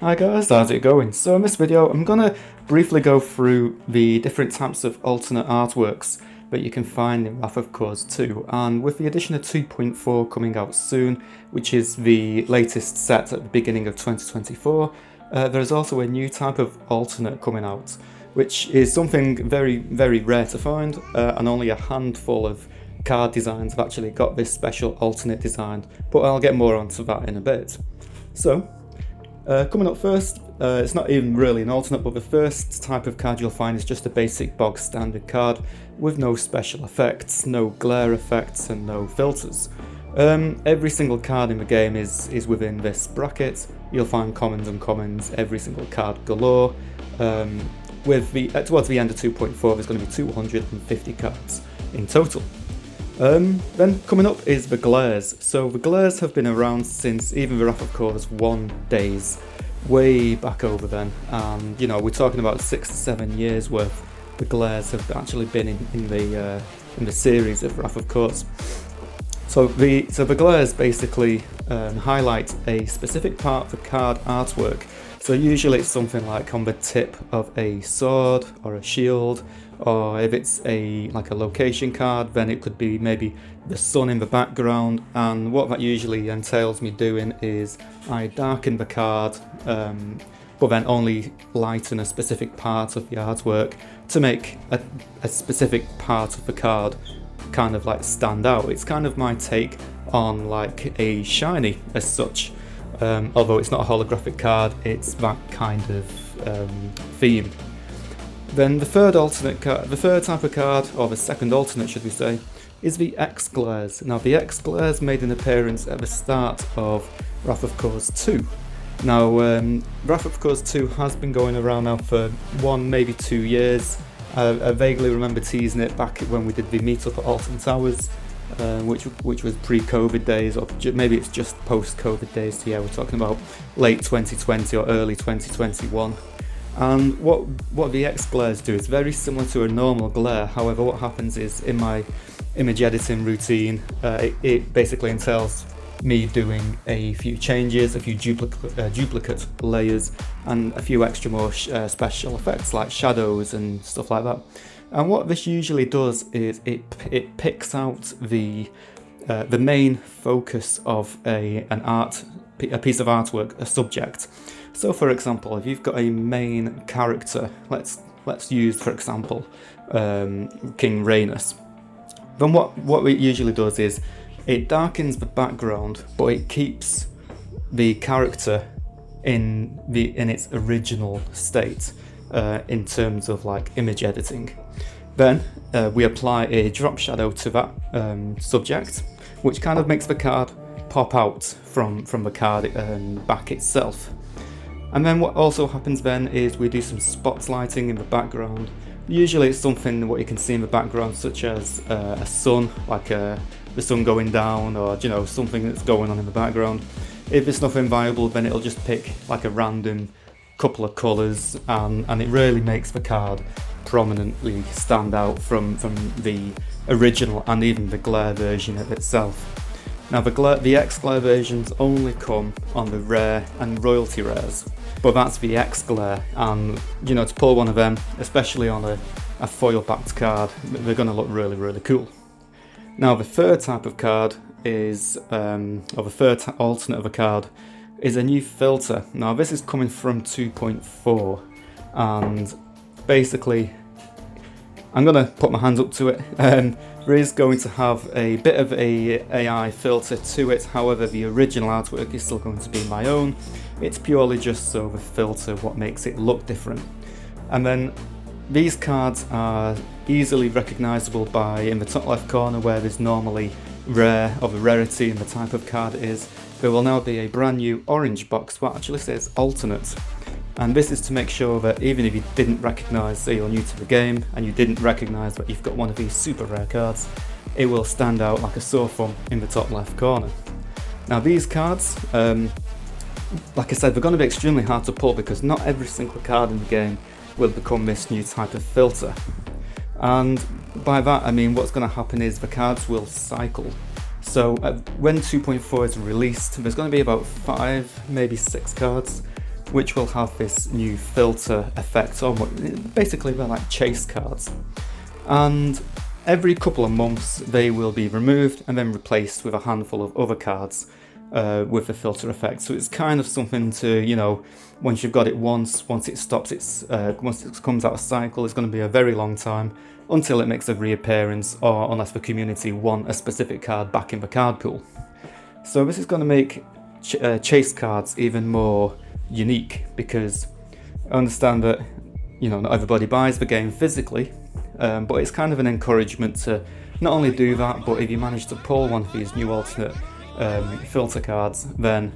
Hi guys, how's it going? So in this video I'm going to briefly go through the different types of alternate artworks that you can find in Wrath of Cause 2, and with the addition of 2.4 coming out soon, which is the latest set at the beginning of 2024, there's also a new type of alternate coming out, which is something very rare to find, and only a handful of card designs have actually got this special alternate design, but I'll get more onto that in a bit. So coming up first, it's not even really an alternate, but the first type of card you'll find is just a basic bog standard card with no special effects, no glare effects and no filters. Every single card in the game is within this bracket. You'll find commons and uncommons, every single card galore. Towards the end of 2.4 there's going to be 250 cards in total. Then coming up is the glares. So the glares have been around since even the Wrath of Cause 1 days, way back over then, and you know, we're talking about 6 to 7 years worth the glares have actually been in the series of Wrath of Cause. So the glares basically highlight a specific part of the card artwork. So usually it's something like on the tip of a sword or a shield, or if it's like a location card, then it could be maybe the sun in the background. And what that usually entails me doing is I darken the card, but then only lighten a specific part of the artwork to make a specific part of the card kind of like stand out. It's kind of my take on like a shiny as such. Although it's not a holographic card, it's that kind of theme. Then the third type of card, or the second alternate should we say, is the XGlares. Now the XGlares made an appearance at the start of Wrath of Cause 2. Now Wrath of Cause 2 has been going around now for 1, maybe 2 years. I vaguely remember teasing it back when we did the meetup at Alton Towers, which was pre-COVID days, or maybe it's just post-COVID days, so yeah, we're talking about late 2020 or early 2021. And what the XGlares do is very similar to a normal glare. However, what happens is in my image editing routine, it basically entails me doing a few changes, a few duplicate layers, and a few extra more special effects like shadows and stuff like that. And what this usually does is it picks out the main focus of a piece of artwork, a subject. So for example, if you've got a main character, let's use for example King Rhaenys, then what it usually does is it darkens the background, but it keeps the character in its original state in terms of like image editing. Then we apply a drop shadow to that subject, which kind of makes the card pop out from the card back itself. And then what also happens then is we do some spotlighting in the background. Usually it's something what you can see in the background, such as a sun, like the sun going down, or you know, something that's going on in the background. If it's nothing viable, then it'll just pick like a random couple of colours, and it really makes the card prominently stand out from the original and even the glare version of itself. Now the XGlare versions only come on the rare and royalty rares, but that's the XGlare, and you know, to pull one of them, especially on a foil backed card, they're going to look really cool. Now the third type of card is, or the third alternate of a card, is a new filter. Now this is coming from 2.4, and basically I'm going to put my hands up to it. There is going to have a bit of a AI filter to it, however the original artwork is still going to be my own. It's purely just so the filter what makes it look different. And then these cards are easily recognisable by, in the top left corner where there's normally rare, or the rarity and the type of card it is, there will now be a brand new orange box that actually says alternate. And this is to make sure that even if you didn't recognise, say you're new to the game and you didn't recognise that you've got one of these super rare cards, it will stand out like a sore thumb in the top left corner. Now these cards, like I said, they're going to be extremely hard to pull because not every single card in the game will become this new type of filter. And by that I mean what's going to happen is the cards will cycle. So when 2.4 is released, there's going to be about 5, maybe 6 cards which will have this new filter effect on what basically they're like chase cards. And every couple of months they will be removed and then replaced with a handful of other cards with the filter effect. So it's kind of something to, you know, once you've got it once it stops once it comes out of cycle, it's going to be a very long time until it makes a reappearance, or unless the community want a specific card back in the card pool. So this is going to make chase cards even more unique, because I understand that, you know, not everybody buys the game physically, but it's kind of an encouragement to not only do that, but if you manage to pull one of these new alternate filter cards, then,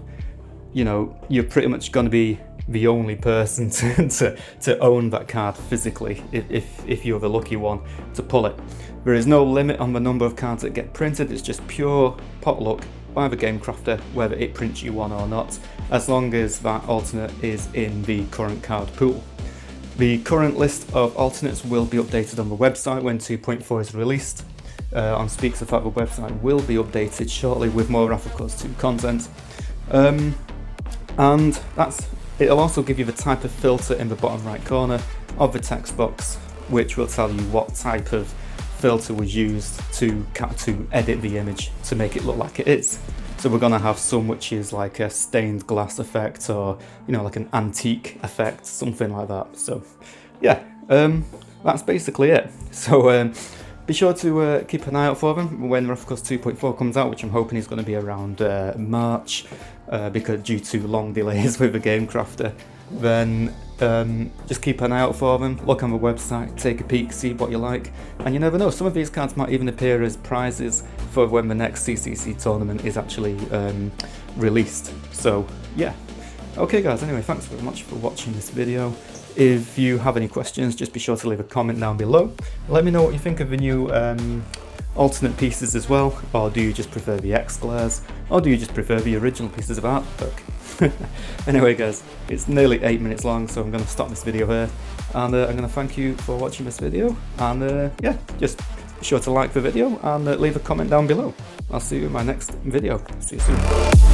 you know, you're pretty much going to be the only person to own that card physically, if you're the lucky one to pull it. There is no limit on the number of cards that get printed, it's just pure pot luck by the game crafter whether it prints you one or not, as long as that alternate is in the current card pool. The current list of alternates will be updated on the website when 2.4 is released. On Speaks of Fact, the website will be updated shortly with more Wrath of Course 2 content. And it'll also give you the type of filter in the bottom right corner of the text box, which will tell you what type of filter was used to edit the image to make it look like it is. So we're going to have some which is like a stained glass effect, or, you know, like an antique effect, something like that. So yeah, that's basically it. So be sure to keep an eye out for them when Wrath of Course 2.4 comes out, which I'm hoping is going to be around March, because due to long delays with the game crafter. Then just keep an eye out for them, look on the website, take a peek, see what you like, and you never know, some of these cards might even appear as prizes for when the next CCC tournament is actually released. So yeah, okay guys, anyway, thanks very much for watching this video. If you have any questions, just be sure to leave a comment down below. Let me know what you think of the new alternate pieces as well, or do you just prefer the XGlares, or do you just prefer the original pieces of artwork? Anyway guys, it's nearly 8 minutes long, so I'm going to stop this video here, and I'm going to thank you for watching this video, and yeah, just be sure to like the video and leave a comment down below. I'll see you in my next video. See you soon.